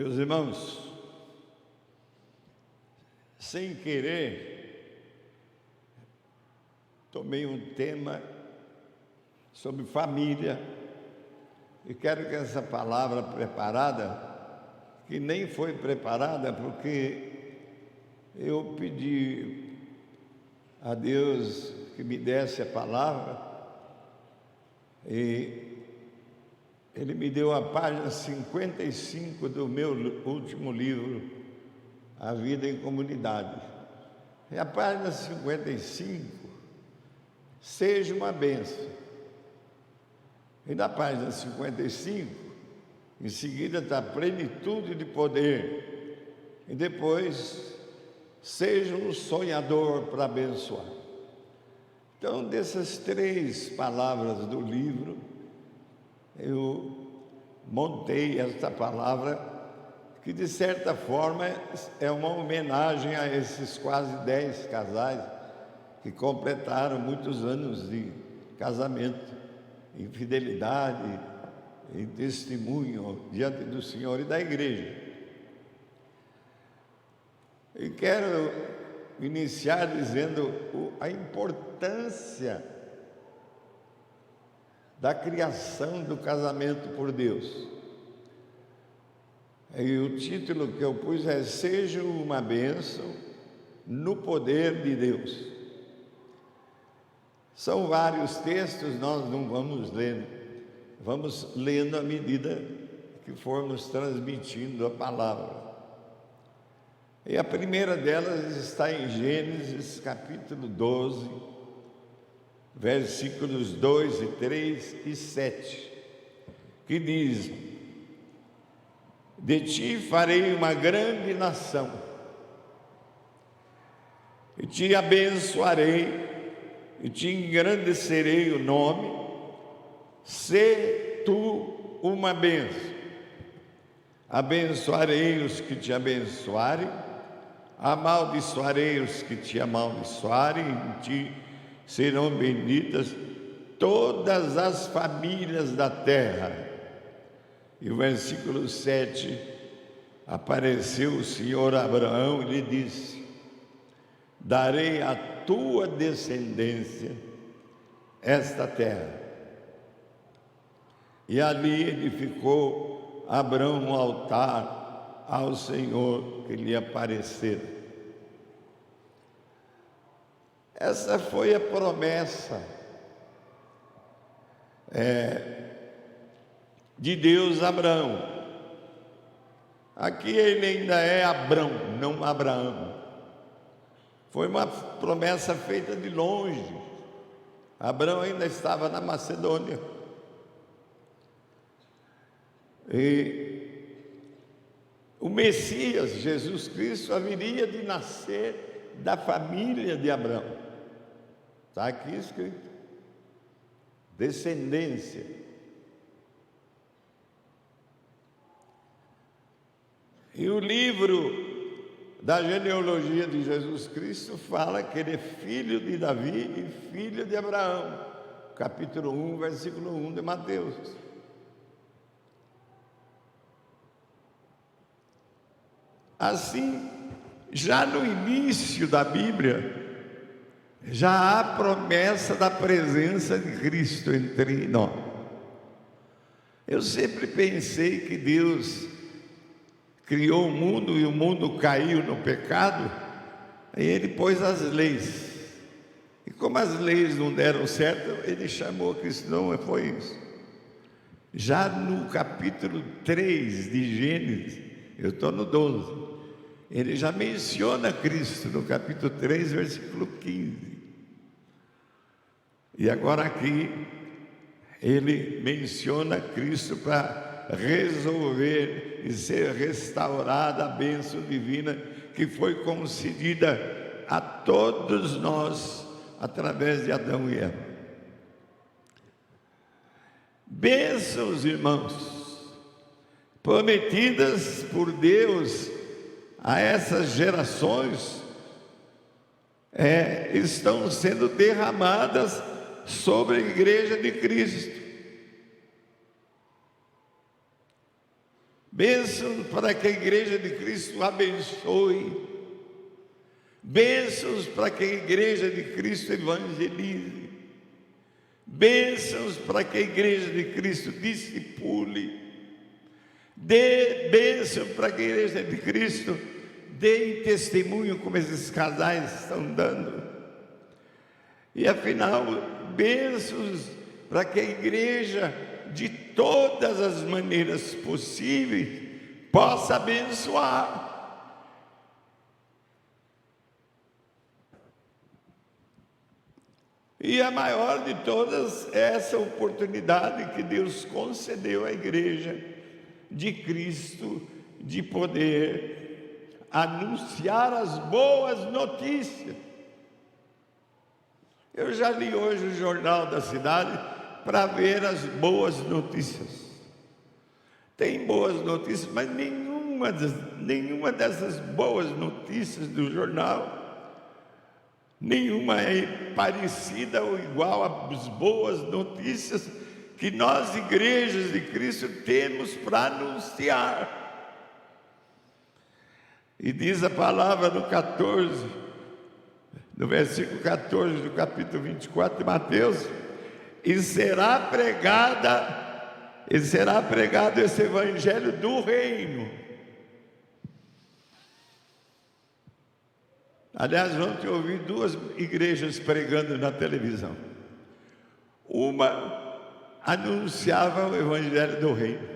Meus irmãos, sem querer, tomei um tema sobre família e quero que essa palavra preparada, que nem foi preparada porque eu pedi a Deus que me desse a palavra e Ele me deu a página 55 do meu último livro, A Vida em Comunidade. E a página 55, seja uma bênção. E na página 55, em seguida está plenitude de poder. E depois, seja um sonhador para abençoar. Então, dessas três palavras do livro, eu montei esta palavra, que de certa forma é uma homenagem a esses quase 10 casais que completaram muitos anos de casamento, em fidelidade, em testemunho diante do Senhor e da igreja. E quero iniciar dizendo a importância da criação do casamento por Deus. E o título que eu pus é Seja uma bênção no poder de Deus. São vários textos, nós não vamos lendo, vamos lendo à medida que formos transmitindo a palavra. E a primeira delas está em Gênesis capítulo 12, versículos 2 e 3 e 7, que diz: De ti farei uma grande nação, e te abençoarei, e te engrandecerei o nome, sê tu uma bênção. Abençoarei os que te abençoarem, amaldiçoarei os que te amaldiçoarem, em ti serão benditas todas as famílias da terra. E o versículo 7, apareceu o Senhor a Abraão e lhe disse: darei à tua descendência esta terra. E ali edificou Abraão um altar ao Senhor que lhe aparecera. Essa foi a promessa de Deus a Abraão. Aqui ele ainda é Abrão, não Abraão. Foi uma promessa feita de longe. Abraão ainda estava na Macedônia. E o Messias, Jesus Cristo, haveria de nascer da família de Abraão. Está aqui escrito: descendência. E o livro da genealogia de Jesus Cristo fala que ele é filho de Davi e filho de Abraão. Capítulo 1, versículo 1 de Mateus. Assim, já no início da Bíblia, já há promessa da presença de Cristo entre nós. Eu sempre pensei que Deus criou o mundo e o mundo caiu no pecado, e Ele pôs as leis. E como as leis não deram certo, Ele chamou Cristo. Não foi isso. Já no capítulo 3 de Gênesis, eu estou no 12, ele já menciona Cristo no capítulo 3, versículo 15. E agora aqui, ele menciona Cristo para resolver e ser restaurada a bênção divina que foi concedida a todos nós através de Adão e Eva. Bênçãos, irmãos, prometidas por Deus a essas gerações, estão sendo derramadas sobre a igreja de Cristo. bênçãos para que a igreja de Cristo abençoe, bênçãos para que a igreja de Cristo evangelize, bênçãos para que a igreja de Cristo discipule, dê bênção para que a igreja de Cristo dê testemunho como esses casais estão dando. E afinal, bênçãos para que a igreja, de todas as maneiras possíveis, possa abençoar. E a maior de todas é essa oportunidade que Deus concedeu à igreja de Cristo de poder anunciar as boas notícias. Eu já li hoje o Jornal da Cidade para ver as boas notícias. Tem boas notícias, mas nenhuma dessas boas notícias do jornal, nenhuma é parecida ou igual às boas notícias que nós, igrejas de Cristo, temos para anunciar. E diz a palavra no versículo 14 do capítulo 24 de Mateus: e será pregado esse evangelho do reino. Aliás, ontem eu ouvi duas igrejas pregando na televisão. Uma anunciava o evangelho do reino,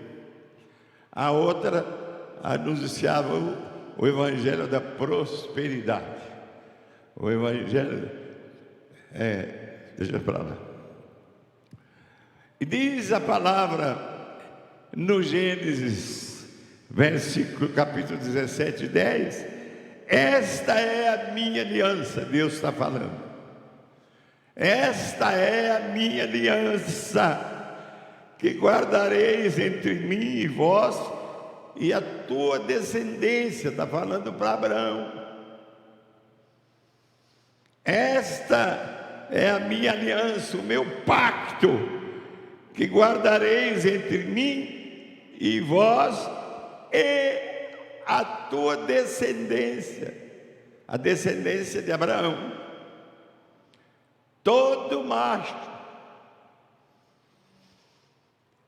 a outra anunciava o evangelho da prosperidade. O evangelho deixa para lá. E diz a palavra no Gênesis, capítulo 17, 10: esta é a minha aliança. Deus está falando. Esta é a minha aliança que guardareis entre mim e vós e a tua descendência. Está falando para Abraão. Esta é a minha aliança, o meu pacto, que guardareis entre mim e vós e a tua descendência, a descendência de Abraão. Todo macho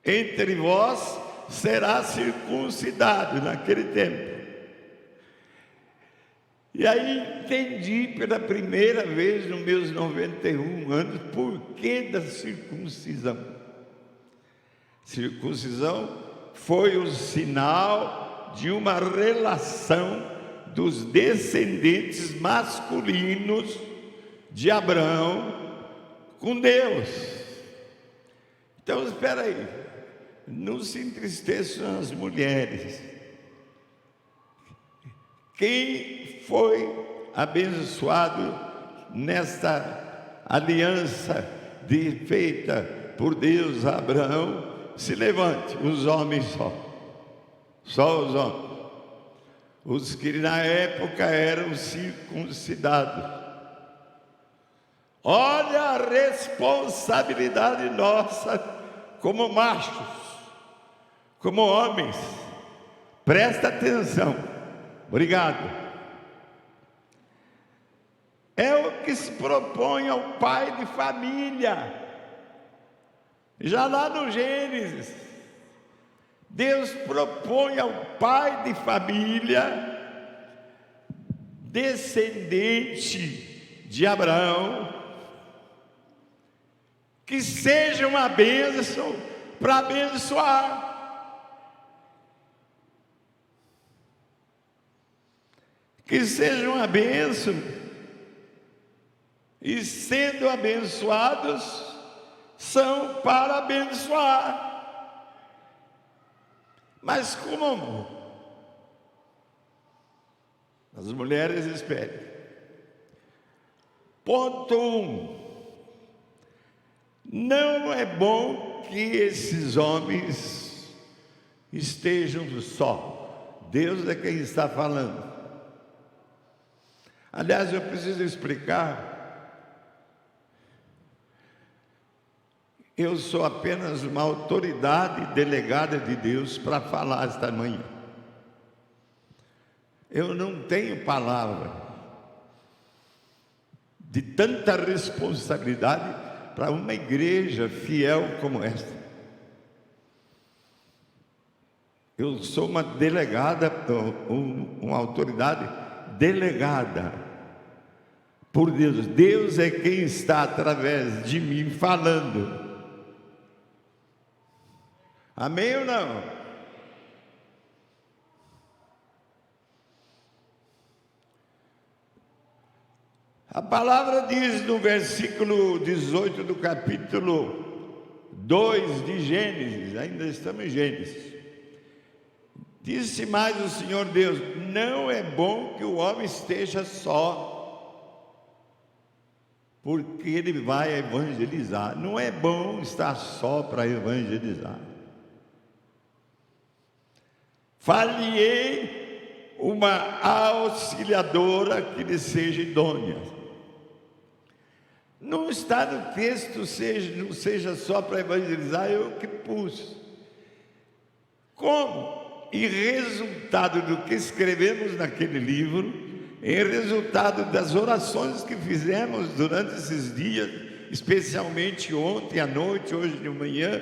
entre vós será circuncidado naquele tempo. E aí entendi pela primeira vez nos meus 91 anos por que da circuncisão. Circuncisão foi o sinal de uma relação dos descendentes masculinos de Abraão com Deus. Então espera aí, não se entristeçam as mulheres. Quem foi abençoado nesta aliança feita por Deus a Abraão, se levante. Os homens só os homens, os que na época eram circuncidados. Olha a responsabilidade nossa como machos, como homens. Presta atenção. Obrigado. É o que se propõe ao pai de família. Já lá no Gênesis, Deus propõe ao pai de família, descendente de Abraão, que seja uma bênção para abençoar. Que seja uma bênção, e sendo abençoados, são para abençoar. Mas como? As mulheres esperem. Ponto 1. Não é bom que esses homens estejam só. Deus é quem está falando. Aliás, eu preciso explicar Eu sou apenas uma autoridade delegada de Deus para falar esta manhã. Eu não tenho palavra de tanta responsabilidade para uma igreja fiel como esta. Eu sou uma delegada, uma autoridade delegada por Deus. Deus é quem está através de mim falando. Amém ou não? A palavra diz no versículo 18 do capítulo 2 de Gênesis, ainda estamos em Gênesis. Disse mais o Senhor Deus: não é bom que o homem esteja só, porque ele vai evangelizar. Não é bom estar só para evangelizar. Far-lhe-ei uma auxiliadora que lhe seja idônea. Não está no texto, não seja só para evangelizar, eu que pus. Como? E resultado do que escrevemos naquele livro, em resultado das orações que fizemos durante esses dias, especialmente ontem à noite, hoje de manhã,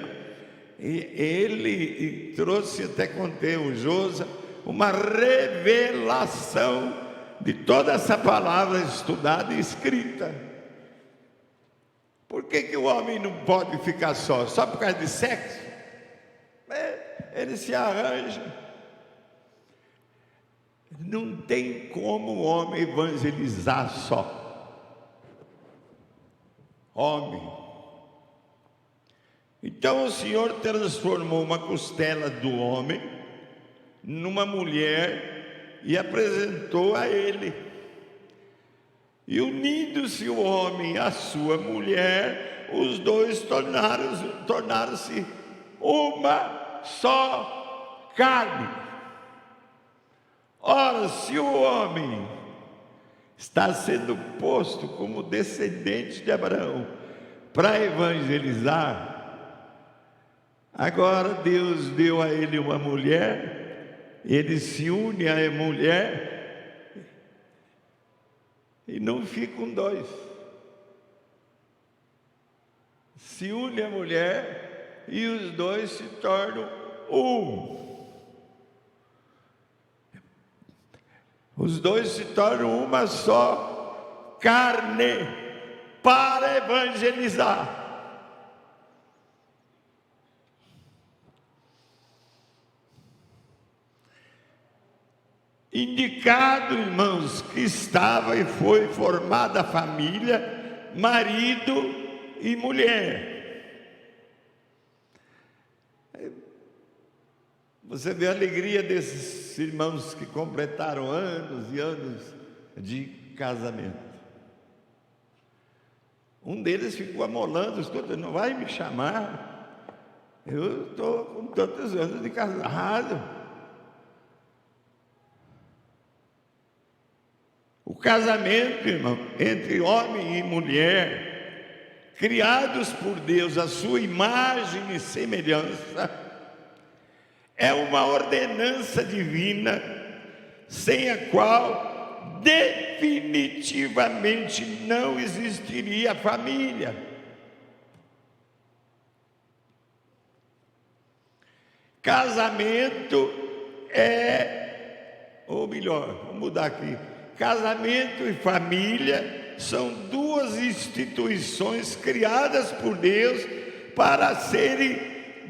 ele trouxe, até contei o Josa, uma revelação de toda essa palavra estudada e escrita. Por que o homem não pode ficar só? Só por causa de sexo? Ele se arranja. Não tem como o homem evangelizar só. Homem. Então o Senhor transformou uma costela do homem numa mulher e apresentou a ele. E unindo-se o homem à sua mulher, os dois tornaram-se uma só carne. Ora, se o homem está sendo posto como descendente de Abraão para evangelizar, agora Deus deu a ele uma mulher, ele se une à mulher e não ficam dois. Se une à mulher e os dois se tornam um. Os dois se tornam uma só carne para evangelizar. Indicado, irmãos, que estava e foi formada a família, marido e mulher. Você vê a alegria desses irmãos que completaram anos e anos de casamento. Um deles ficou amolando, escuta, não vai me chamar? Eu estou com tantos anos de casado. O casamento, irmão, entre homem e mulher, criados por Deus à sua imagem e semelhança, é uma ordenança divina, sem a qual definitivamente não existiria família. Casamento ou melhor, vamos mudar aqui. Casamento e família são duas instituições criadas por Deus para serem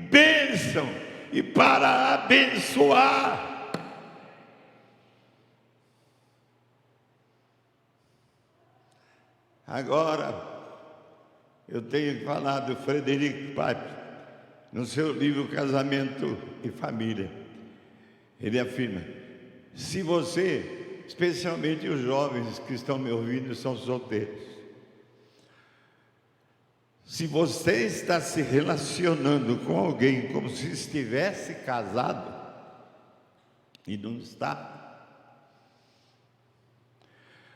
bênção e para abençoar. Agora, eu tenho falado Frederic Pape, no seu livro Casamento e Família. Ele afirma: se você, especialmente os jovens que estão me ouvindo, são solteiros, se você está se relacionando com alguém como se estivesse casado e não está,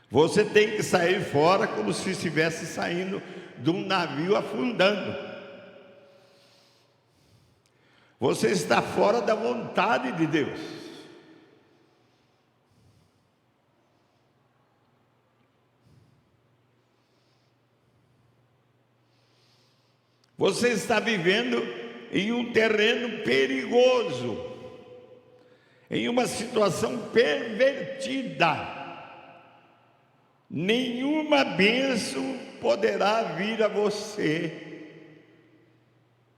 você tem que sair fora como se estivesse saindo de um navio afundando. Você está fora da vontade de Deus. Você está vivendo em um terreno perigoso, em uma situação pervertida. Nenhuma bênção poderá vir a você,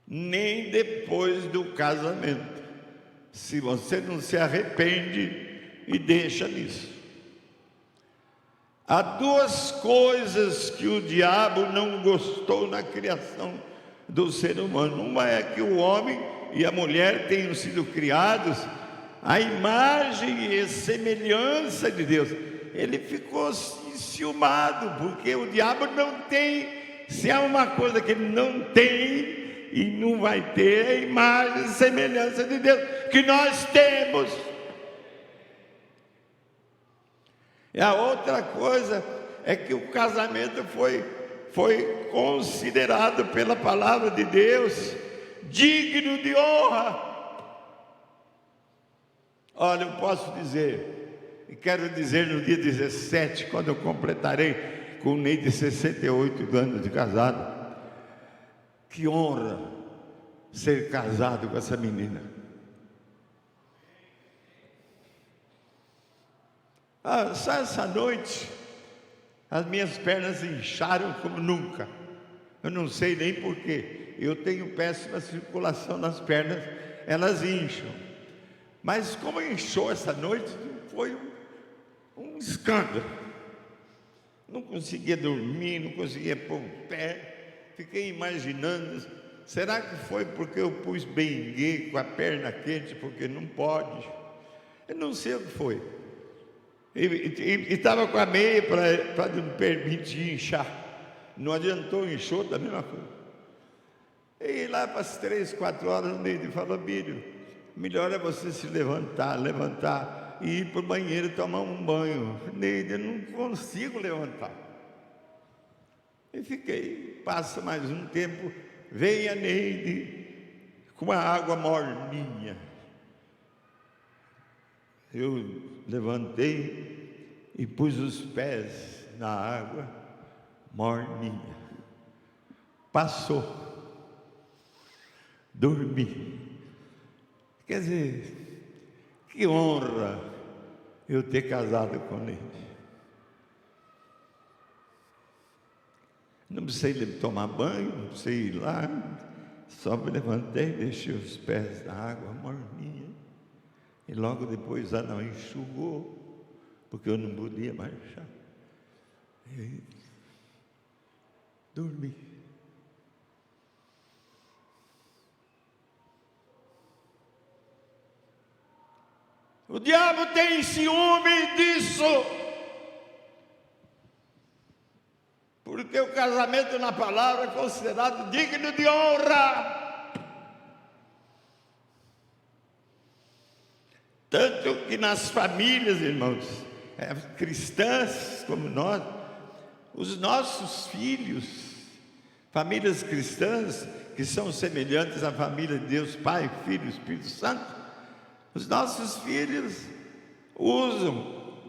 nem depois do casamento, se você não se arrepende e deixa nisso. Há duas coisas que o diabo não gostou na criação do ser humano. Uma é que o homem e a mulher tenham sido criados à imagem e semelhança de Deus. Ele ficou enciumado, porque o diabo não tem, se há uma coisa que ele não tem e não vai ter, é a imagem e semelhança de Deus que nós temos. E a outra coisa é que o casamento foi considerado pela palavra de Deus digno de honra. Olha, eu posso dizer, e quero dizer no dia 17, quando eu completarei com o Ney de 68 anos de casado, que honra ser casado com essa menina. Só essa noite as minhas pernas incharam como nunca. Eu não sei nem porquê. Eu tenho péssima circulação nas pernas, elas incham. Mas como inchou essa noite, foi um escândalo. Não conseguia dormir, não conseguia pôr o pé. Fiquei imaginando, será que foi porque eu pus benguê com a perna quente, porque não pode? Eu não sei o que foi. E estava com a meia para não permitir inchar. Não adiantou, inchou da mesma coisa. E lá para as 3, 4 horas, o Neide falou: Bílio, melhor é você se levantar e ir para o banheiro tomar um banho. Neide, eu não consigo levantar. E fiquei, passa mais um tempo, vem a Neide com a água morninha. Eu levantei e pus os pés na água morninha. Passou. Dormi. Quer dizer, que honra eu ter casado com ele. Não precisei tomar banho, não precisei ir lá. Só me levantei, deixei os pés na água morninha. E logo depois ela enxugou, porque eu não podia marchar. E dormi. O diabo tem ciúme disso, porque o casamento na palavra é considerado digno de honra. Tanto que nas famílias, irmãos, cristãs como nós, os nossos filhos, famílias cristãs que são semelhantes à família de Deus, Pai, Filho e Espírito Santo, os nossos filhos usam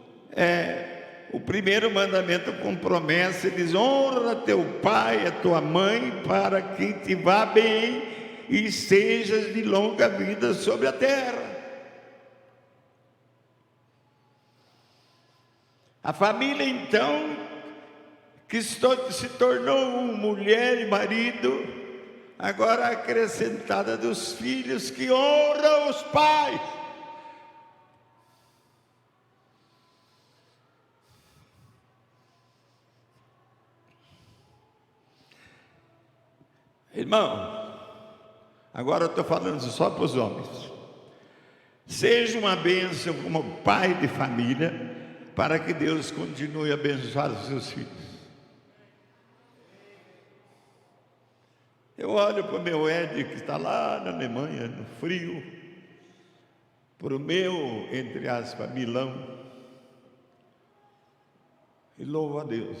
o primeiro mandamento com promessa, diz: honra teu pai e a tua mãe, para que te vá bem e sejas de longa vida sobre a terra. A família, então, que se tornou mulher e marido, agora acrescentada dos filhos que honram os pais. Irmão, agora eu estou falando só para os homens. Seja uma bênção como pai de família, para que Deus continue a abençoar os seus filhos. Eu olho para o meu Ed, que está lá na Alemanha, no frio, para o meu, entre aspas, Milão, e louvo a Deus,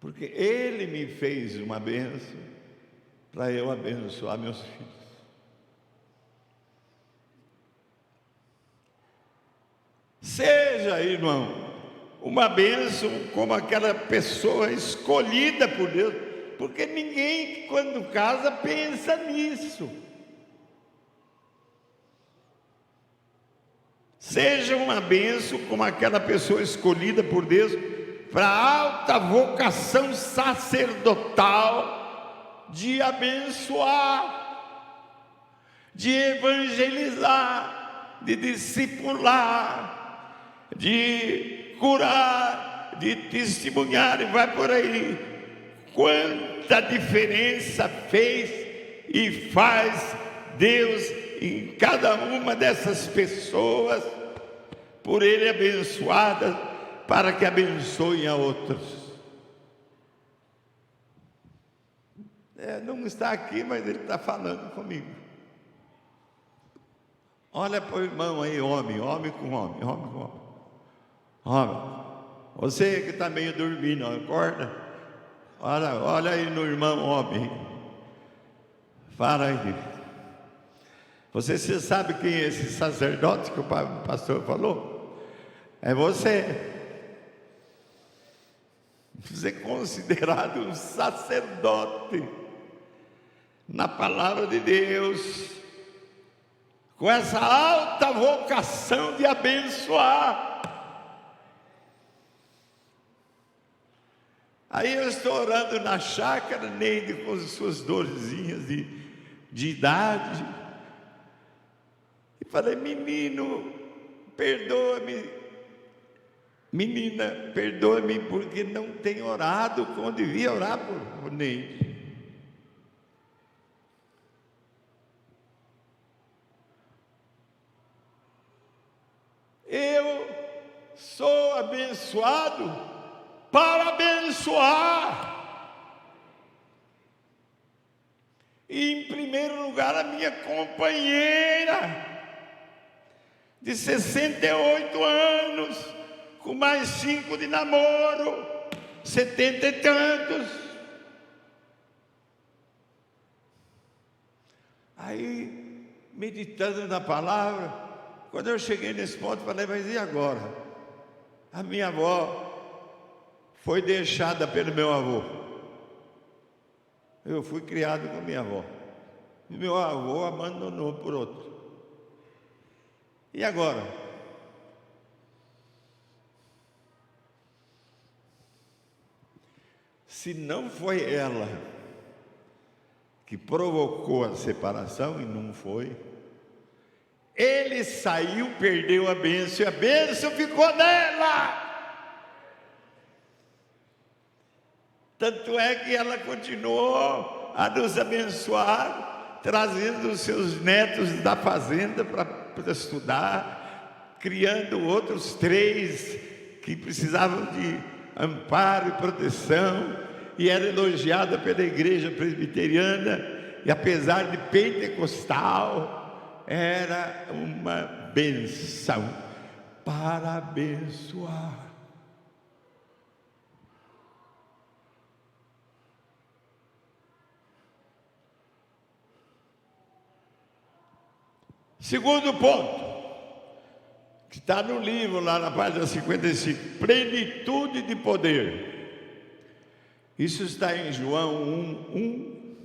porque Ele me fez uma bênção, para eu abençoar meus filhos. Seja, irmão, uma bênção como aquela pessoa escolhida por Deus, porque ninguém, quando casa, pensa nisso. Seja uma bênção como aquela pessoa escolhida por Deus para a alta vocação sacerdotal de abençoar, de evangelizar, de discipular, de curar, de testemunhar, e vai por aí. Quanta diferença fez e faz Deus em cada uma dessas pessoas, por Ele abençoadas, para que abençoem a outros. Não está aqui, mas Ele está falando comigo. Olha para o irmão aí, homem com homem. Homem, você que está meio dormindo, acorda. Olha aí no irmão homem. Fala aí. Você sabe quem é esse sacerdote que o pastor falou? É você. Você é considerado um sacerdote na palavra de Deus, com essa alta vocação de abençoar. Aí eu estou orando na chácara, Neide com as suas dorzinhas de idade, e falei: menino, perdoa-me, menina, perdoa-me, porque não tenho orado como devia orar por Neide. Eu sou abençoado para abençoar. E em primeiro lugar a minha companheira de 68 anos, com mais 5 de namoro, 70 e tantos. Aí, meditando na palavra, quando eu cheguei nesse ponto, falei: mas e agora? A minha avó foi deixada pelo meu avô. Eu fui criado com minha avó. E meu avô abandonou por outro. E agora? Se não foi ela que provocou a separação, e não foi, ele saiu, perdeu a bênção, e a bênção ficou nela. Tanto é que ela continuou a nos abençoar, trazendo os seus netos da fazenda para estudar, criando outros 3 que precisavam de amparo e proteção, e era elogiada pela igreja presbiteriana, e apesar de pentecostal, era uma benção para abençoar. Segundo ponto, que está no livro, lá na página 55, plenitude de poder. Isso está em João 1:1,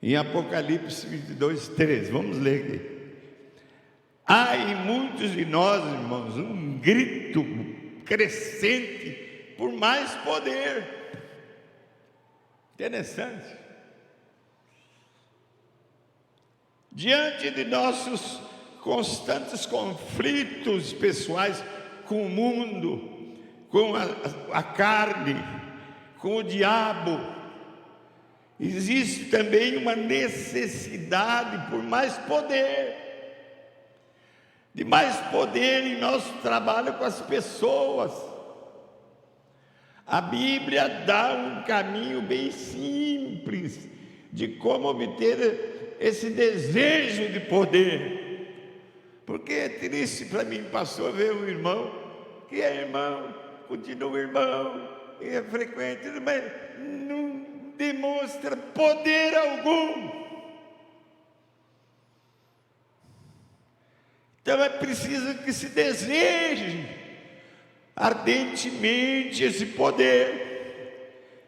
em Apocalipse 22:13. Vamos ler aqui. Há em muitos de nós, irmãos, um grito crescente por mais poder. Interessante. Diante de nossos constantes conflitos pessoais com o mundo, com a carne, com o diabo, existe também uma necessidade por mais poder, de mais poder em nosso trabalho com as pessoas. A Bíblia dá um caminho bem simples de como obter esse desejo de poder. Porque é triste para mim, pastor, ver um irmão que é irmão, continua irmão, e é frequente, mas não demonstra poder algum. Então é preciso que se deseje ardentemente esse poder.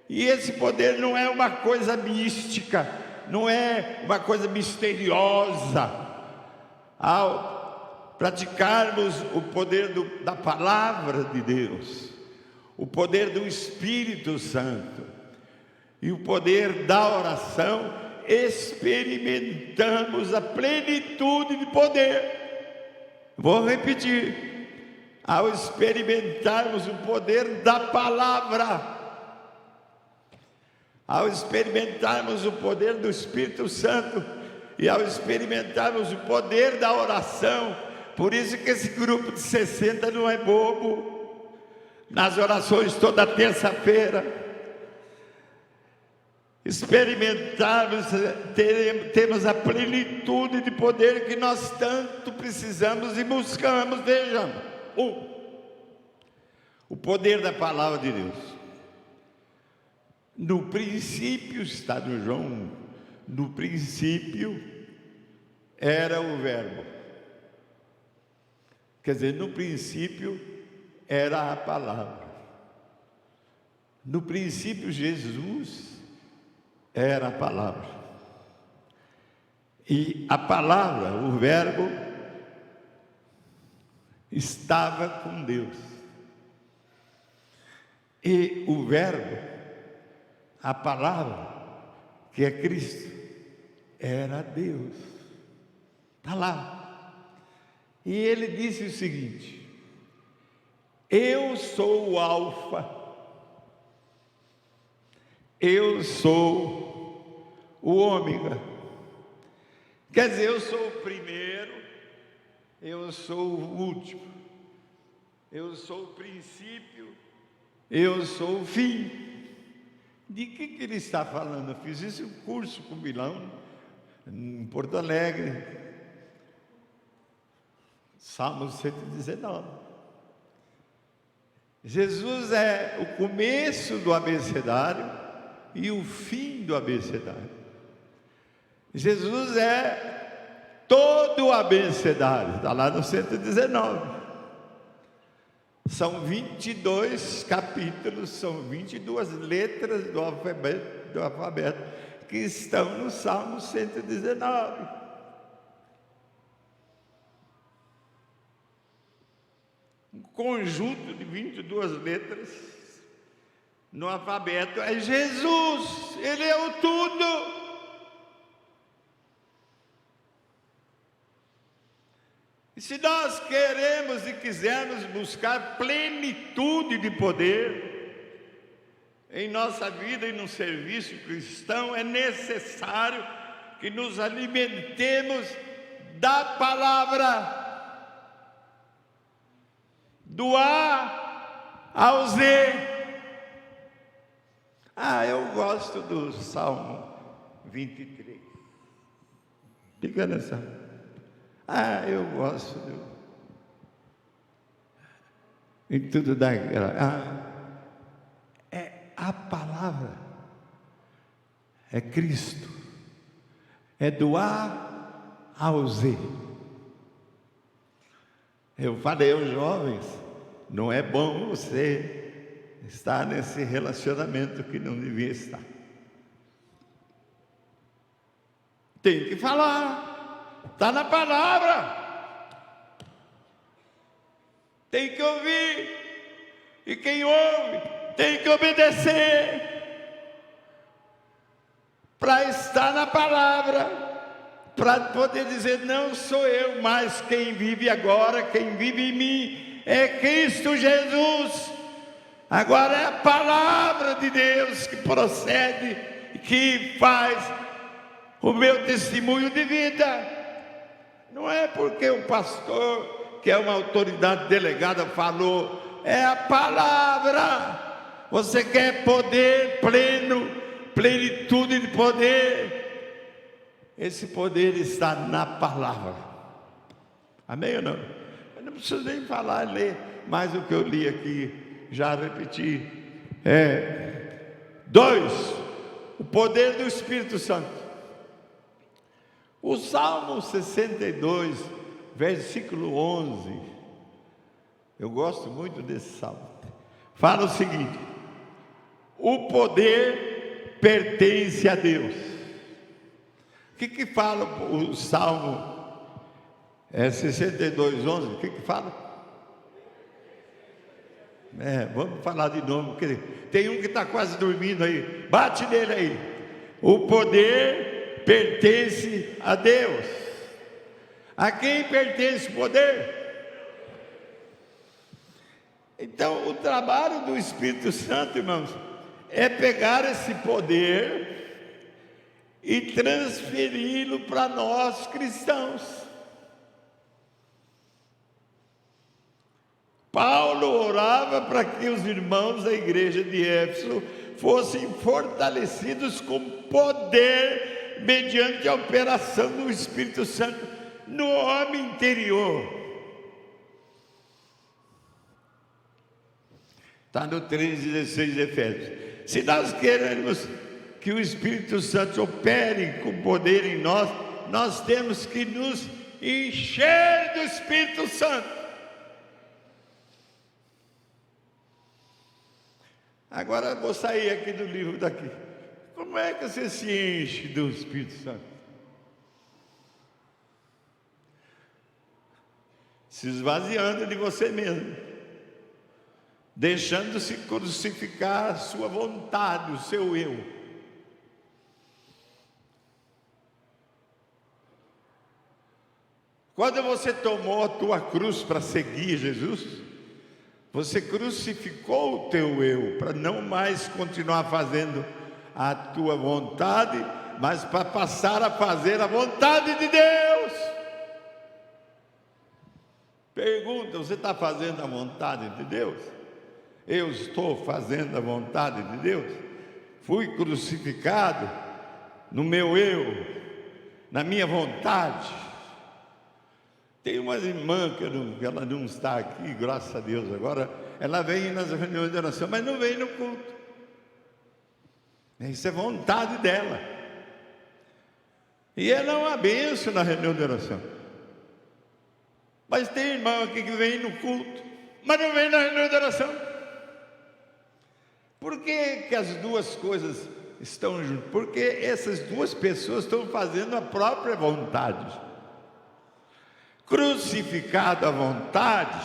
E esse poder não é uma coisa mística, não é uma coisa misteriosa. Ao praticarmos o poder da palavra de Deus, o poder do Espírito Santo e o poder da oração, experimentamos a plenitude de poder. Vou repetir: ao experimentarmos o poder da palavra, ao experimentarmos o poder do Espírito Santo e ao experimentarmos o poder da oração, por isso que esse grupo de 60 não é bobo, nas orações toda terça-feira, experimentarmos, temos a plenitude de poder que nós tanto precisamos e buscamos. Vejam, o poder da palavra de Deus. No princípio, está no João, no princípio era o Verbo. Quer dizer, no princípio era a palavra. No princípio, Jesus era a palavra. E a palavra, o Verbo, estava com Deus. E o Verbo, a palavra, que é Cristo, era Deus. Está lá. E ele disse o seguinte: eu sou o Alfa, eu sou o Ômega. Quer dizer, eu sou o primeiro, eu sou o último, eu sou o princípio, eu sou o fim. De que ele está falando? Eu fiz esse curso com o Milão, em Porto Alegre, Salmo 119. Jesus é o começo do abecedário e o fim do abecedário. Jesus é todo o abecedário, está lá no 119. São 22 capítulos, são 22 letras do alfabeto que estão no Salmo 119. Um conjunto de 22 letras no alfabeto é Jesus, Ele é o tudo. E se nós queremos e quisermos buscar plenitude de poder em nossa vida e no serviço cristão, é necessário que nos alimentemos da palavra, do A ao Z. Eu gosto do Salmo 23. Fica nessa. Eu gosto em tudo da graça. É a palavra, é Cristo, é do A ao Z. Eu falei aos jovens, não é bom você estar nesse relacionamento que não devia estar. Tem que falar. Está na palavra, tem que ouvir, e quem ouve tem que obedecer, para estar na palavra, para poder dizer: não sou eu, mas quem vive agora, quem vive em mim é Cristo Jesus. Agora é a palavra de Deus que procede, que faz o meu testemunho de vida. Não é porque o pastor, que é uma autoridade delegada, falou, é a palavra. Você quer poder pleno, plenitude de poder? Esse poder está na palavra. Amém ou não? Eu não preciso nem falar, ler mais o que eu li aqui, já repeti. 2. O poder do Espírito Santo. O Salmo 62, versículo 11, eu gosto muito desse salmo, fala o seguinte: o poder pertence a Deus. O que fala o Salmo 62, 11? O que fala? Vamos falar de novo, porque tem um que está quase dormindo aí, bate nele aí. O poder pertence a Deus. A quem pertence o poder? Então, o trabalho do Espírito Santo, irmãos, é pegar esse poder e transferi-lo para nós cristãos. Paulo orava para que os irmãos da igreja de Éfeso fossem fortalecidos com poder mediante a operação do Espírito Santo no homem interior. Está no 3,16 de Efésios. Se nós queremos que o Espírito Santo opere com poder em nós, nós temos que nos encher do Espírito Santo. Agora vou sair aqui do livro daqui. Como é que você se enche do Espírito Santo? Se esvaziando de você mesmo, deixando-se crucificar a sua vontade, o seu eu. Quando você tomou a tua cruz para seguir Jesus, você crucificou o teu eu, para não mais continuar fazendo a tua vontade, mas para passar a fazer a vontade de Deus. Pergunta: você está fazendo a vontade de Deus? Eu estou fazendo a vontade de Deus? Fui crucificado no meu eu, na minha vontade. Tem uma irmã que ela não está aqui, graças a Deus, agora ela vem nas reuniões de oração, mas não vem no culto. Isso é vontade dela. E ela é uma bênção na reunião de oração. Mas tem irmão aqui que vem no culto, mas não vem na reunião de oração. Por que as duas coisas estão juntas? Porque essas duas pessoas estão fazendo a própria vontade. Crucificado à vontade,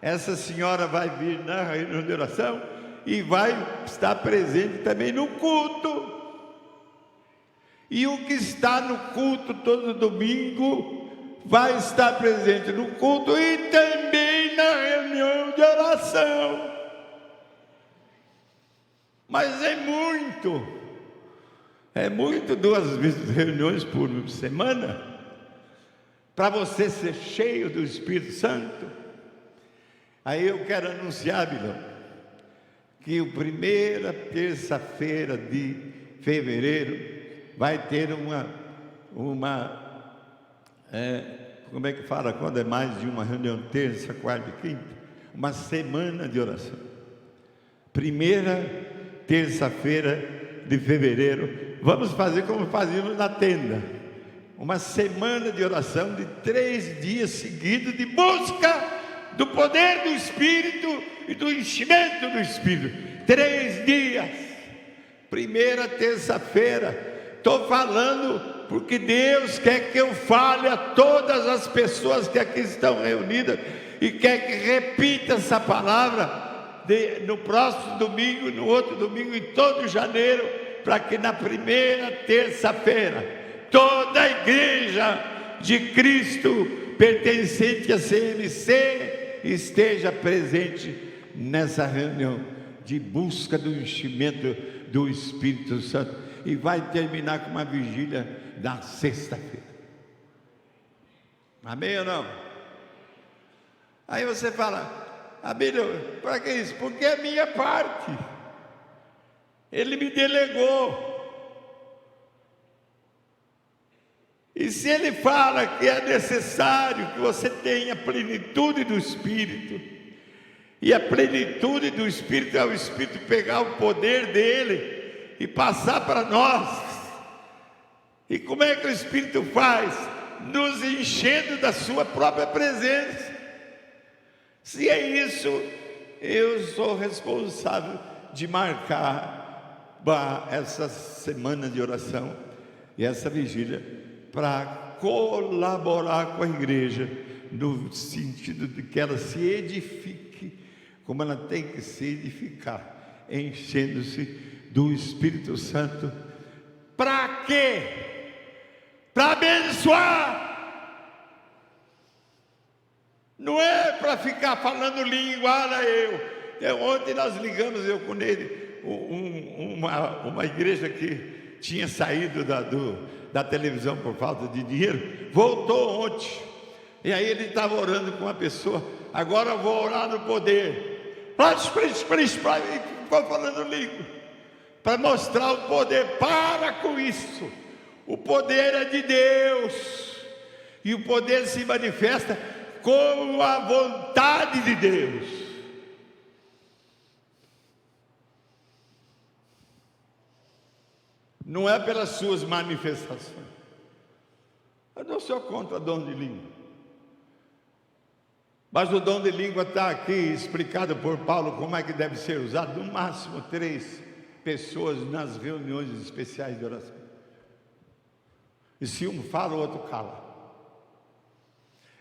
essa senhora vai vir na reunião de oração e vai estar presente também no culto. E o que está no culto todo domingo vai estar presente no culto e também na reunião de oração. Mas é muito 2 reuniões por semana, para você ser cheio do Espírito Santo. Aí eu quero anunciar, Bilão, que a primeira terça-feira de fevereiro vai ter como é que fala quando é mais de uma reunião, terça, quarta e quinta? Uma semana de oração. Primeira terça-feira de fevereiro, vamos fazer como fazíamos na tenda. Uma semana de oração de 3 dias seguidos de busca do poder do Espírito e do enchimento do Espírito. 3 dias. Primeira terça-feira. Estou falando porque Deus quer que eu fale a todas as pessoas que aqui estão reunidas e quer que repita essa palavra no próximo domingo, no outro domingo, em todo janeiro, para que na primeira terça-feira toda a igreja de Cristo pertencente a CMC esteja presente nessa reunião de busca do enchimento do Espírito Santo, e vai terminar com uma vigília na sexta-feira. Amém ou não? Aí você fala: Abílio, para que isso? Porque é minha parte. Ele me delegou. E se ele fala que é necessário que você tenha plenitude do Espírito, e a plenitude do Espírito é o Espírito pegar o poder dele e passar para nós. E como é que o Espírito faz? Nos enchendo da sua própria presença. Se é isso, eu sou responsável de marcar essa semana de oração e essa vigília para colaborar com a igreja, no sentido de que ela se edifique como ela tem que se edificar, enchendo-se do Espírito Santo. Para quê? Para abençoar. Não é para ficar falando língua. Ontem nós ligamos, eu com ele, uma igreja que tinha saído da televisão por falta de dinheiro, voltou ontem. E aí ele estava orando com uma pessoa. Agora eu vou orar no poder. E ficou falando língua, para mostrar o poder. Para com isso. O poder é de Deus, e o poder se manifesta com a vontade de Deus. Não é pelas suas manifestações. Eu não sou contra dom de língua, mas o dom de língua está aqui explicado por Paulo como é que deve ser usado. No máximo 3 pessoas nas reuniões especiais de oração. E se um fala, o outro cala.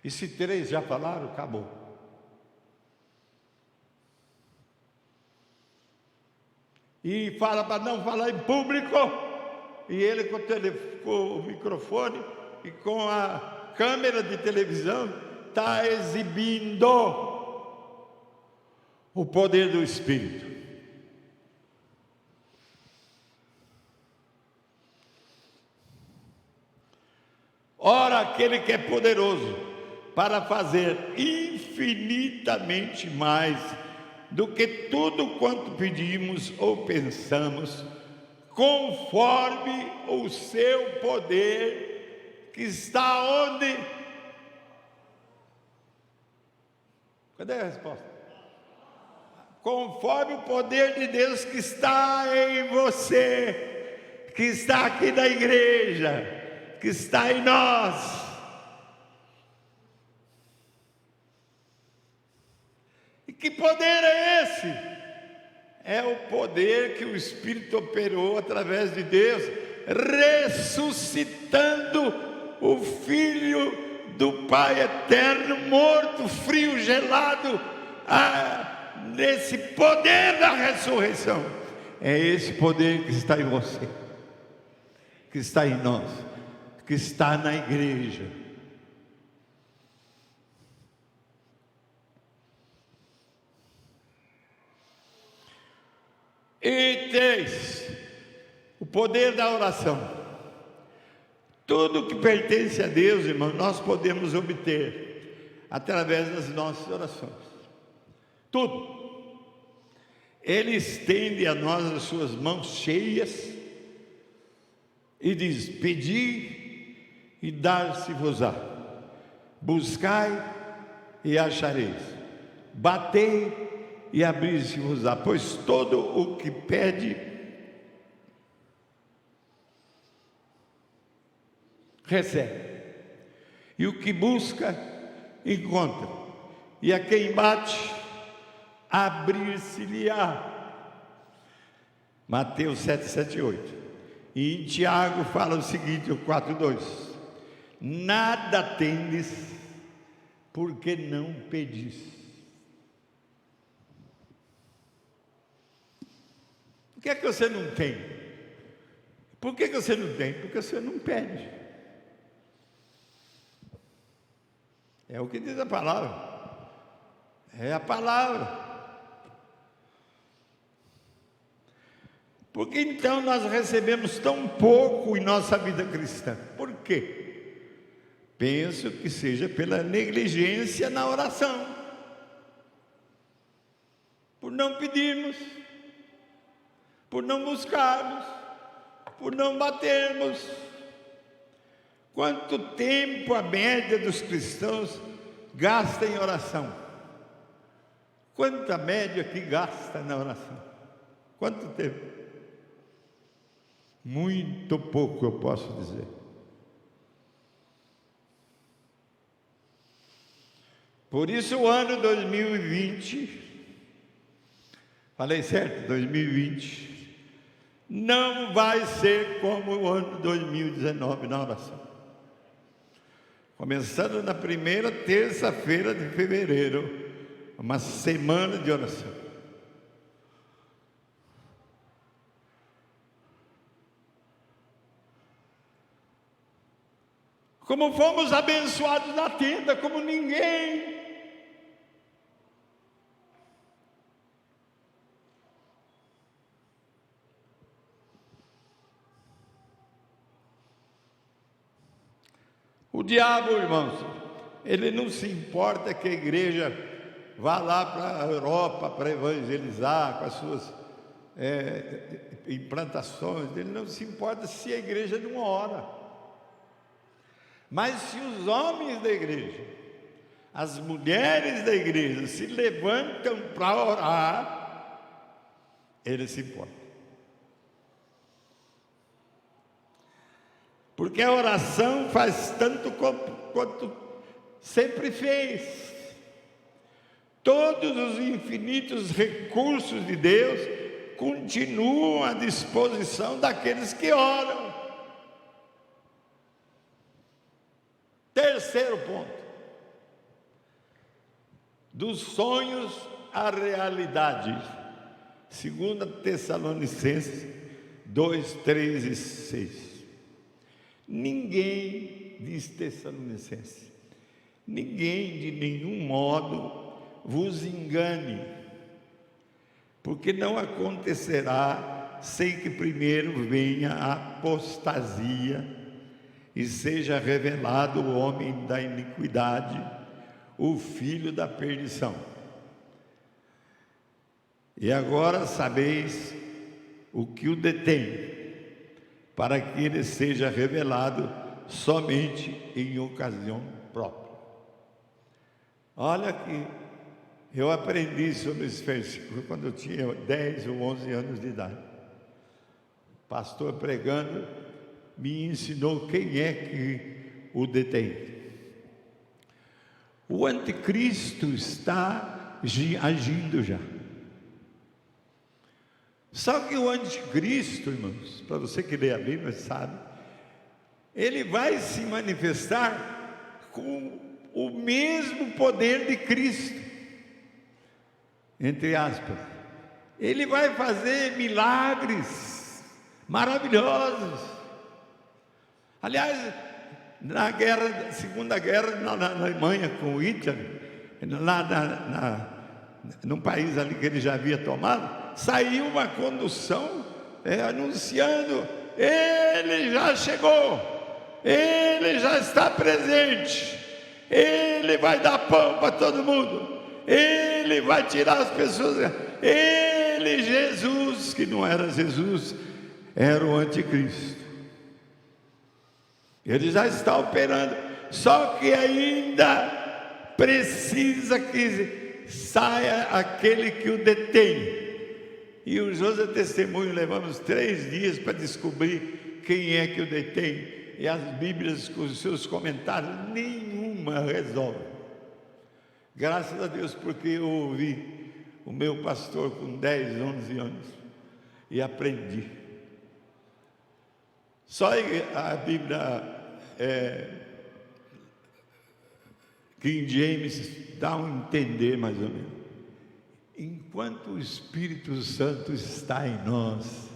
E se 3 já falaram, acabou. E fala para não falar em público. E ele com o microfone e com a câmera de televisão está exibindo o poder do Espírito. Ora, aquele que é poderoso para fazer infinitamente mais do que tudo quanto pedimos ou pensamos, conforme o seu poder que está onde? Cadê a resposta? Conforme o poder de Deus que está em você, que está aqui na igreja, que está em nós. E que poder é esse? É o poder que o Espírito operou através de Deus, ressuscitando o Filho do Pai eterno, morto, frio, gelado, nesse poder da ressurreição. É esse poder que está em você, que está em nós, que está na igreja. E 3, o poder da oração. Tudo que pertence a Deus, irmão, nós podemos obter através das nossas orações. Tudo. Ele estende a nós as suas mãos cheias e diz: pedi e dar-se-vos-á, buscai e achareis, batei e abrir-se-vos-á, pois todo o que pede, recebe, e o que busca, encontra, e a quem bate, abrir-se-lhe-á. Mateus 7, 7, 8. E em Tiago fala o seguinte, o 4:2: nada tendes, porque não pedis. O que é que você não tem? Por que você não tem? Porque você não pede. É o que diz a palavra. É a palavra. Por que então nós recebemos tão pouco em nossa vida cristã? Por quê? Penso que seja pela negligência na oração, por não pedirmos, por não buscarmos, por não batermos. Quanto tempo a média dos cristãos gasta em oração? Quanta média que gasta na oração? Quanto tempo? Muito pouco, eu posso dizer. Por isso o ano 2020, falei certo, 2020, não vai ser como o ano 2019 na oração. Começando na primeira terça-feira de fevereiro, uma semana de oração. Como fomos abençoados na tenda, como ninguém. O diabo, irmãos, ele não se importa que a igreja vá lá para a Europa para evangelizar com as suas implantações. Ele não se importa se a igreja não ora. Mas se os homens da igreja, as mulheres da igreja se levantam para orar, ele se importa. Porque a oração faz tanto quanto sempre fez. Todos os infinitos recursos de Deus continuam à disposição daqueles que oram. Terceiro ponto: dos sonhos à realidade. 2 Tessalonicenses 2, 3 e 6. Ninguém, diz Tessalonicenses, ninguém de nenhum modo vos engane, porque não acontecerá sem que primeiro venha a apostasia e seja revelado o homem da iniquidade, o filho da perdição. E agora sabeis o que o detém, para que ele seja revelado somente em ocasião própria. Olha que eu aprendi sobre esse versículo quando eu tinha 10 ou 11 anos de idade. O pastor pregando me ensinou quem é que o detém. O anticristo está agindo já. Só que o anticristo, irmãos, para você que lê a Bíblia sabe, ele vai se manifestar com o mesmo poder de Cristo, entre aspas. Ele vai fazer milagres maravilhosos. Aliás, na guerra, Segunda Guerra na Alemanha com Hitler, lá num país ali que ele já havia tomado, saiu uma condução anunciando: ele já chegou, ele já está presente, ele vai dar pão para todo mundo, ele vai tirar as pessoas. Ele, Jesus, que não era Jesus, era o anticristo. Ele já está operando, só que ainda precisa que saia aquele que o detém. E o José Testemunho levamos 3 dias para descobrir quem é que o detém. E as Bíblias com os seus comentários, nenhuma resolve. Graças a Deus, porque eu ouvi o meu pastor com 10, 11 anos e aprendi. Só a Bíblia King James dá um entender mais ou menos. Enquanto o Espírito Santo está em nós,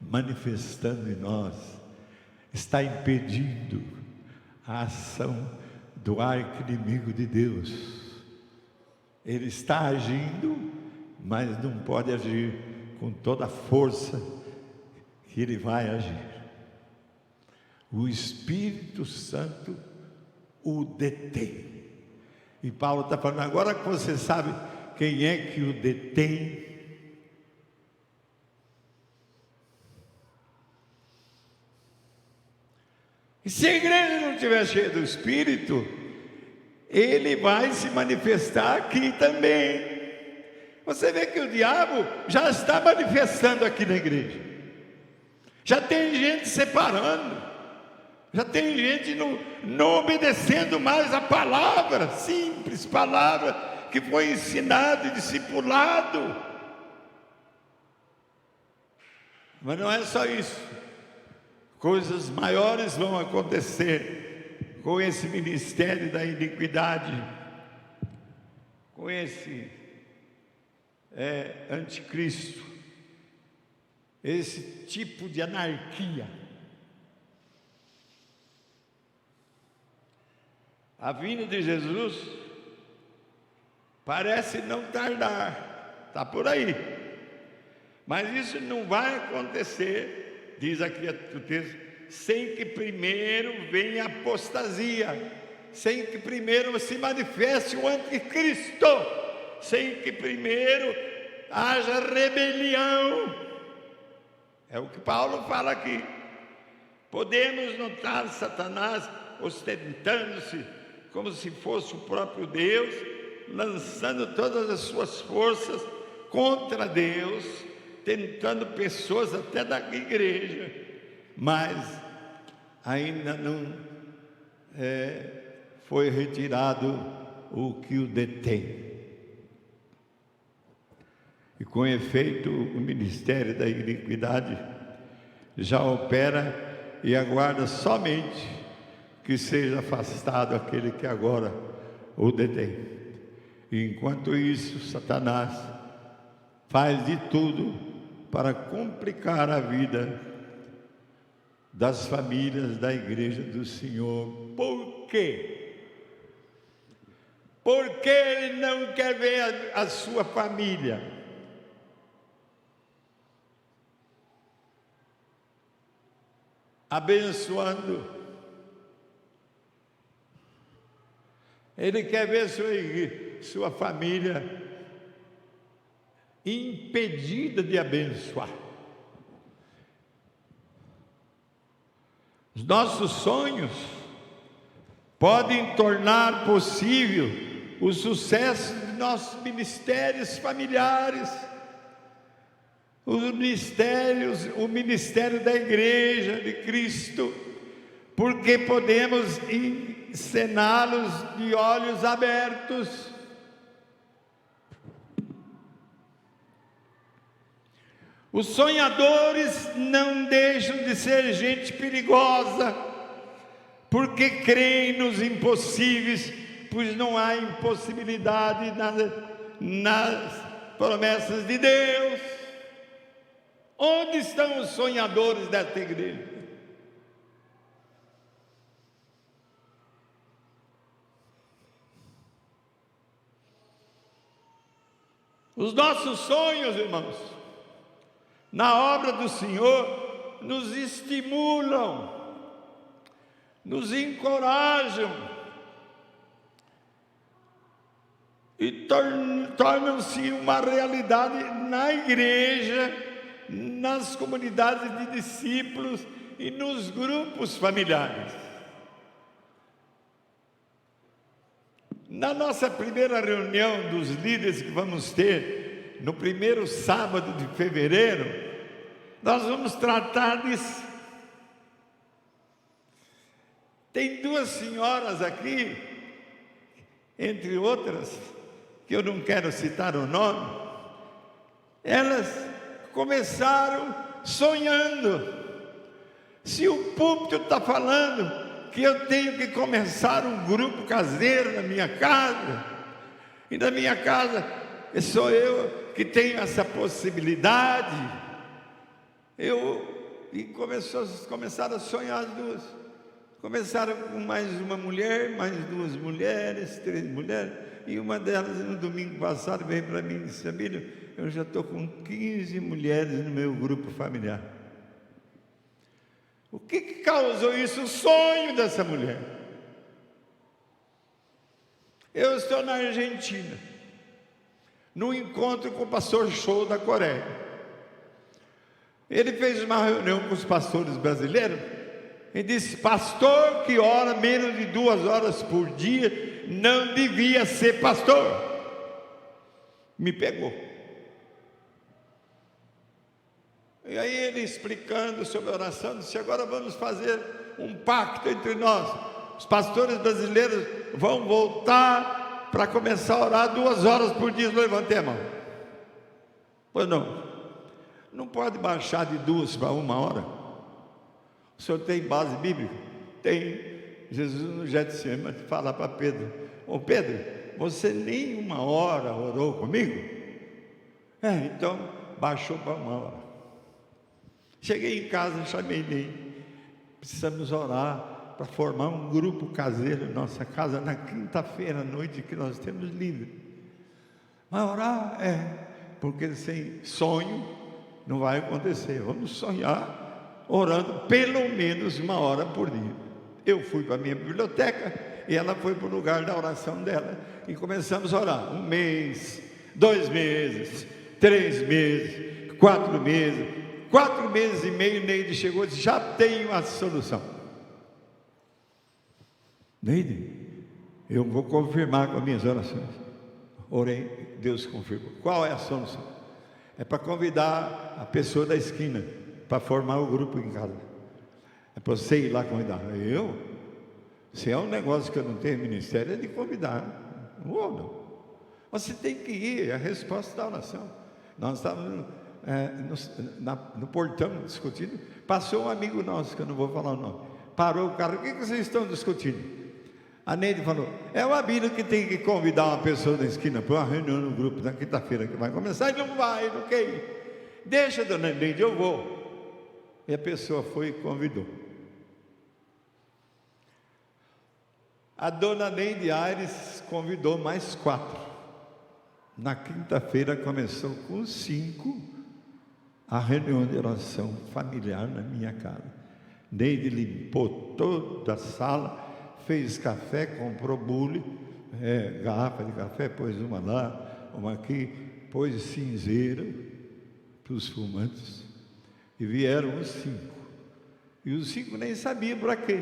manifestando em nós, está impedindo a ação do arqui-inimigo de Deus. Ele está agindo, mas não pode agir com toda a força que ele vai agir. O Espírito Santo o detém. E Paulo está falando: agora que você sabe quem é que o detém, e se a igreja não estiver cheia do Espírito, ele vai se manifestar aqui também. Você vê que o diabo já está manifestando aqui na igreja, Já tem gente separando, já tem gente não obedecendo mais a palavra, simples palavra que foi ensinado e discipulado. Mas não é só isso, coisas maiores vão acontecer com esse ministério da iniquidade, com esse anticristo, esse tipo de anarquia. A vinda de Jesus parece não tardar, está por aí, mas isso não vai acontecer, diz aqui o texto, sem que primeiro venha a apostasia, sem que primeiro se manifeste o anticristo, sem que primeiro haja rebelião. É o que Paulo fala aqui. Podemos notar Satanás ostentando-se como se fosse o próprio Deus, lançando todas as suas forças contra Deus, tentando pessoas até da igreja, mas ainda não foi retirado o que o detém. E com efeito, o ministério da iniquidade já opera e aguarda somente que seja afastado aquele que agora o detém. E enquanto isso, Satanás faz de tudo para complicar a vida das famílias da igreja do Senhor. Por quê? Porque ele não quer ver a sua família abençoando. Ele quer ver sua família impedida de abençoar. Os nossos sonhos podem tornar possível o sucesso de nossos ministérios familiares, o ministério da igreja de Cristo, porque podemos encená-los de olhos abertos. Os sonhadores não deixam de ser gente perigosa, porque creem nos impossíveis, pois não há impossibilidade nas promessas de Deus. Onde estão os sonhadores desta igreja? Os nossos sonhos, irmãos, na obra do Senhor, nos estimulam, nos encorajam e tornam-se uma realidade na igreja, nas comunidades de discípulos e nos grupos familiares. Na nossa primeira reunião dos líderes que vamos ter no primeiro sábado de fevereiro, nós vamos tratar disso. Tem duas senhoras aqui, entre outras, que eu não quero citar o nome, elas começaram sonhando. Se o púlpito está falando que eu tenho que começar um grupo caseiro na minha casa, e na minha casa sou eu que tenho essa possibilidade, e começaram a sonhar as duas. Começaram com mais uma mulher, mais duas mulheres, três mulheres, e uma delas no domingo passado veio para mim e disse: Abílio, eu já estou com 15 mulheres no meu grupo familiar. O que causou isso? O sonho dessa mulher. Eu estou na Argentina, num encontro com o pastor Show da Coreia. Ele fez uma reunião com os pastores brasileiros e disse: pastor que ora menos de 2 horas por dia não devia ser pastor. Me pegou. E aí ele explicando sobre a oração, disse: agora vamos fazer um pacto entre nós. Os pastores brasileiros vão voltar para começar a orar 2 horas por dia. Levantei a mão. Pois não pode baixar de 2 para 1 hora. O senhor tem base bíblica? Tem. Jesus no Getsemane fala para Pedro: ô Pedro, você nem 1 hora orou comigo? Então baixou para 1 hora. Cheguei em casa, chamei Neide. Precisamos orar para formar um grupo caseiro em nossa casa na quinta-feira à noite, que nós temos livre. Mas orar porque sem sonho não vai acontecer. Vamos sonhar orando pelo menos 1 hora por dia. Eu fui para a minha biblioteca e ela foi para o lugar da oração dela, e começamos a orar. 1 mês, 2 meses, 3 meses, 4 meses. 4 meses e meio, Neide chegou e disse: já tenho a solução. Neide, eu vou confirmar com as minhas orações. Orei, Deus confirmou. Qual é a solução? É para convidar a pessoa da esquina para formar o grupo em casa. É para você ir lá convidar. Se é um negócio que eu não tenho ministério, é de convidar. Não. Você tem que ir, é a resposta da oração. Nós estávamos no portão discutindo. Passou um amigo nosso, que eu não vou falar o nome. Parou o carro: o que vocês estão discutindo? A Neide falou: é o Abílio que tem que convidar uma pessoa da esquina para uma reunião no grupo na quinta-feira que vai começar. Ele não vai, não quer ir. Deixa, dona Neide, eu vou. E a pessoa foi e convidou. A dona Neide Aires convidou mais 4. Na quinta-feira começou com 5 a reunião de oração familiar na minha casa. Neide limpou toda a sala, fez café, comprou bule, garrafa de café, pôs uma lá, uma aqui, pôs cinzeiro para os fumantes, e vieram os 5. E os 5 nem sabiam para quê.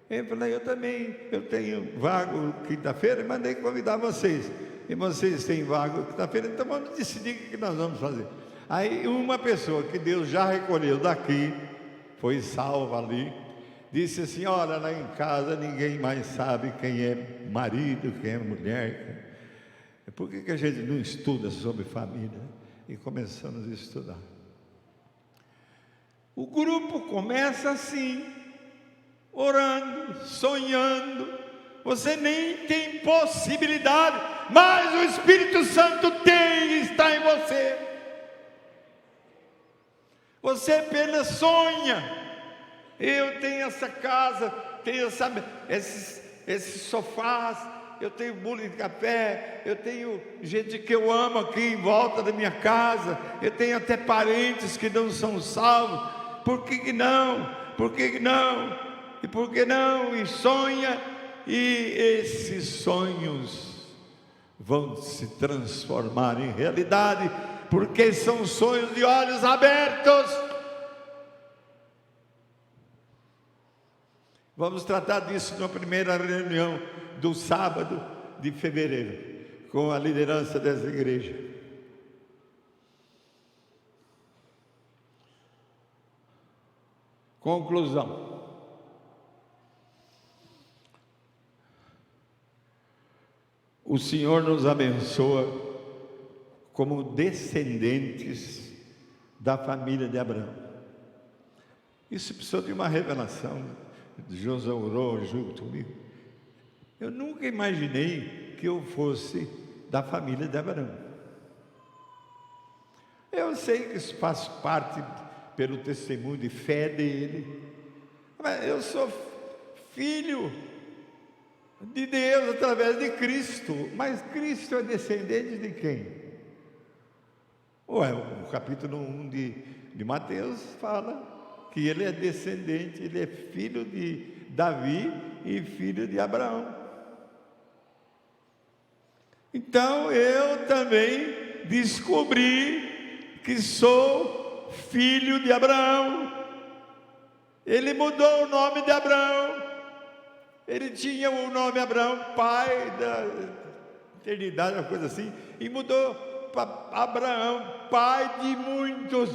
Eu falei: eu tenho vago quinta-feira e mandei convidar vocês. E vocês têm vago quinta-feira, então vamos decidir o que nós vamos fazer. Aí uma pessoa que Deus já recolheu daqui, foi salva ali, disse assim: olha, lá em casa ninguém mais sabe quem é marido, quem é mulher. Por que a gente não estuda sobre família? E começamos a estudar. O grupo começa assim, orando, sonhando. Você nem tem possibilidade, mas o Espírito Santo tem e está em você. Você apenas sonha. Eu tenho essa casa, tenho esses sofás, eu tenho bule de café, eu tenho gente que eu amo aqui em volta da minha casa, eu tenho até parentes que não são salvos. Por que não? Por que não? E por que não? E sonha, e esses sonhos vão se transformar em realidade, porque são sonhos de olhos abertos. Vamos tratar disso na primeira reunião do sábado de fevereiro, com a liderança dessa igreja. Conclusão. O Senhor nos abençoa como descendentes da família de Abraão. Isso precisou de uma revelação. José orou junto comigo. Eu nunca imaginei que eu fosse da família de Abraão. Eu sei que isso faz parte pelo testemunho de fé dele, mas eu sou filho de Deus através de Cristo. Mas Cristo é descendente de quem? O capítulo 1 de Mateus fala que ele é descendente, ele é filho de Davi e filho de Abraão. Então eu também descobri que sou filho de Abraão. Ele mudou o nome de Abraão. Ele tinha o nome Abraão, pai da eternidade, uma coisa assim, e mudou para Abraão, pai de muitos.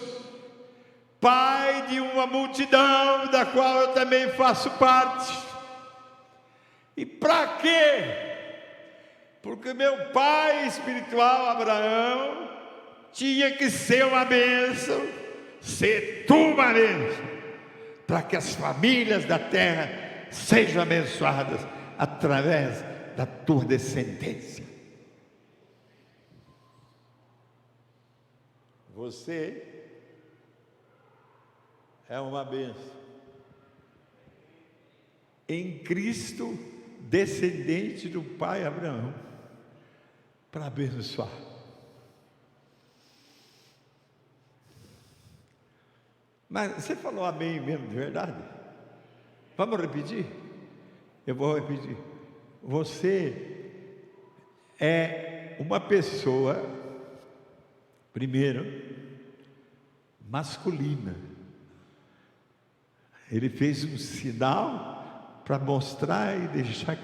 pai de uma multidão da qual eu também faço parte. E para quê? Porque meu pai espiritual, Abraão, tinha que ser uma bênção, ser tu uma bênção, para que as famílias da terra sejam abençoadas através da tua descendência. Você é uma bênção em Cristo, descendente do pai Abraão, para abençoar. Mas você falou amém mesmo, de verdade? Vamos repetir? Eu vou repetir. Você é uma pessoa, primeiro, masculina. Ele fez um sinal para mostrar e deixar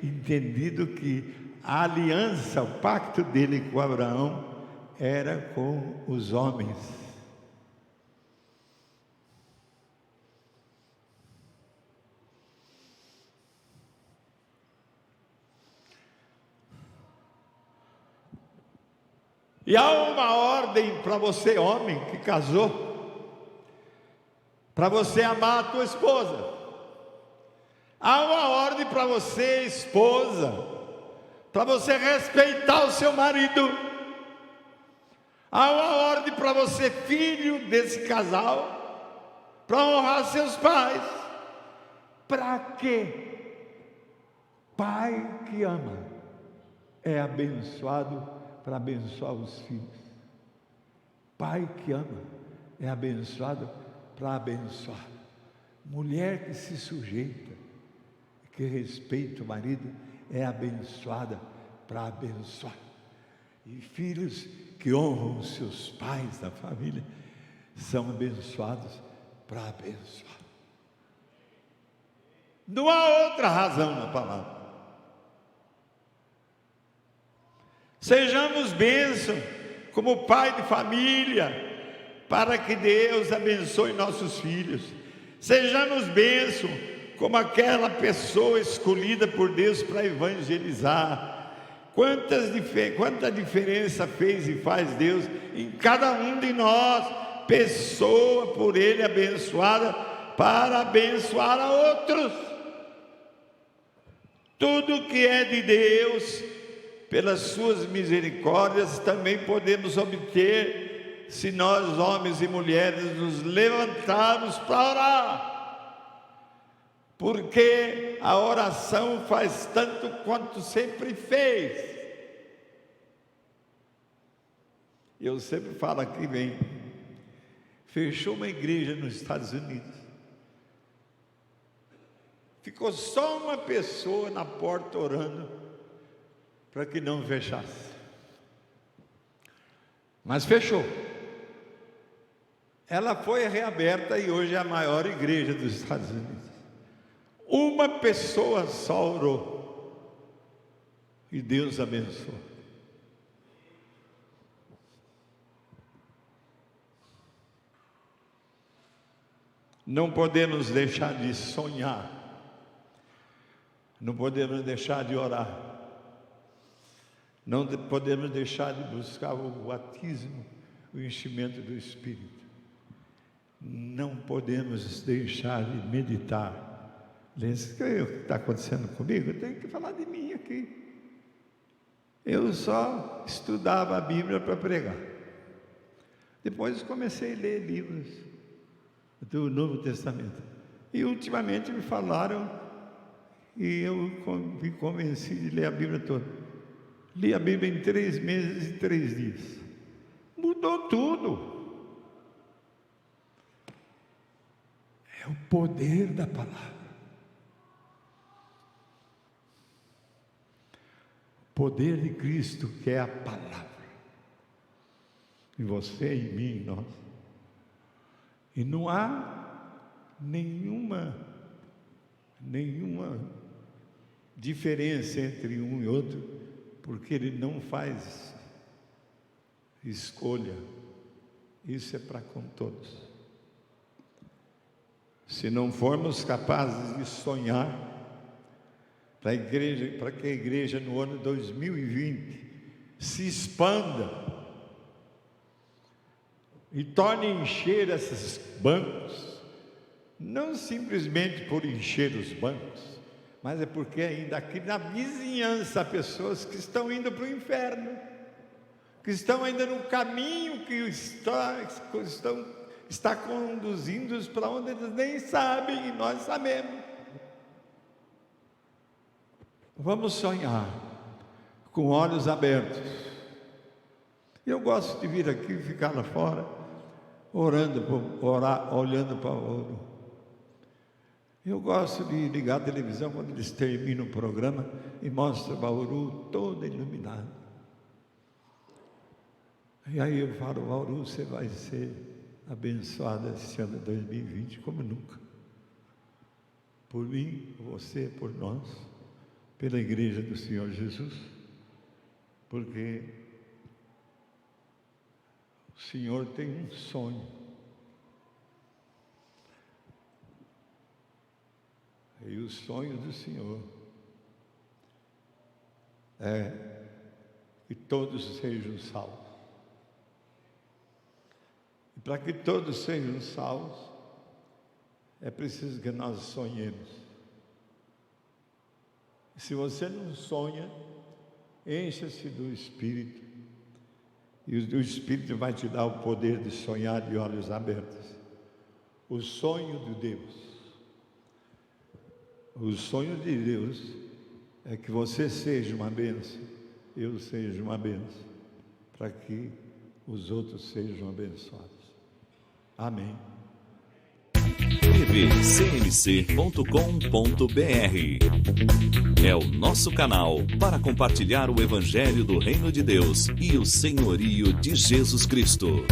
entendido que a aliança, o pacto dele com Abraão era com os homens. E há uma ordem para você, homem que casou, para você amar a tua esposa. Há uma ordem para você, esposa, para você respeitar o seu marido. Há uma ordem para você, filho desse casal, para honrar seus pais. Para quê? Pai que ama é abençoado para abençoar os filhos. Pai que ama é abençoado para abençoar. Mulher que se sujeita, que respeita o marido, é abençoada para abençoar. E filhos que honram os seus pais da família são abençoados para abençoar. Não há outra razão na palavra. Sejamos bênção como pai de família, para que Deus abençoe nossos filhos. Sejamos bênção como aquela pessoa escolhida por Deus para evangelizar. Quanta diferença fez e faz Deus em cada um de nós, pessoa por Ele abençoada, para abençoar a outros. Tudo que é de Deus, pelas suas misericórdias, também podemos obter, se nós, homens e mulheres, nos levantarmos para orar, porque a oração faz tanto quanto sempre fez. Eu sempre falo aqui, fechou uma igreja nos Estados Unidos, ficou só uma pessoa na porta orando, para que não fechasse. Mas fechou. Ela foi reaberta e hoje é a maior igreja dos Estados Unidos. Uma pessoa só orou e Deus abençoou. Não podemos deixar de sonhar, não podemos deixar de orar, não podemos deixar de buscar o batismo, o enchimento do Espírito. Não podemos deixar de meditar. O que está acontecendo comigo? Eu tenho que falar de mim aqui. Eu só estudava a Bíblia para pregar. Depois comecei a ler livros do Novo Testamento. E ultimamente me falaram, e eu me convenci de ler a Bíblia toda. Li a Bíblia em 3 meses e 3 dias. Mudou tudo. É o poder da palavra. O poder de Cristo, que é a palavra. Em você, em mim, em nós. E não há nenhuma diferença entre um e outro, porque Ele não faz escolha. Isso é para com todos. se não formos capazes de sonhar para que a igreja no ano 2020 se expanda e torne a encher esses bancos, não simplesmente por encher os bancos, mas é porque ainda aqui na vizinhança há pessoas que estão indo para o inferno, que estão ainda no caminho que está conduzindo-os para onde eles nem sabem e nós sabemos. Vamos sonhar com olhos abertos. Eu gosto de vir aqui e ficar lá fora, olhando para o ouro. Eu gosto de ligar a televisão quando eles terminam o programa e mostram Bauru todo iluminado. E aí eu falo, Bauru, você vai ser abençoada esse ano de 2020 como nunca. Por mim, por você, por nós, pela igreja do Senhor Jesus, porque o Senhor tem um sonho. E o sonho do Senhor é que todos sejam salvos. E para que todos sejam salvos, é preciso que nós sonhemos. Se você não sonha, encha-se do Espírito, e o Espírito vai te dar o poder de sonhar de olhos abertos. O sonho de Deus. O sonho de Deus é que você seja uma bênção, eu seja uma bênção, para que os outros sejam abençoados. Amém. tvcmc.com.br é o nosso canal para compartilhar o Evangelho do Reino de Deus e o senhorio de Jesus Cristo.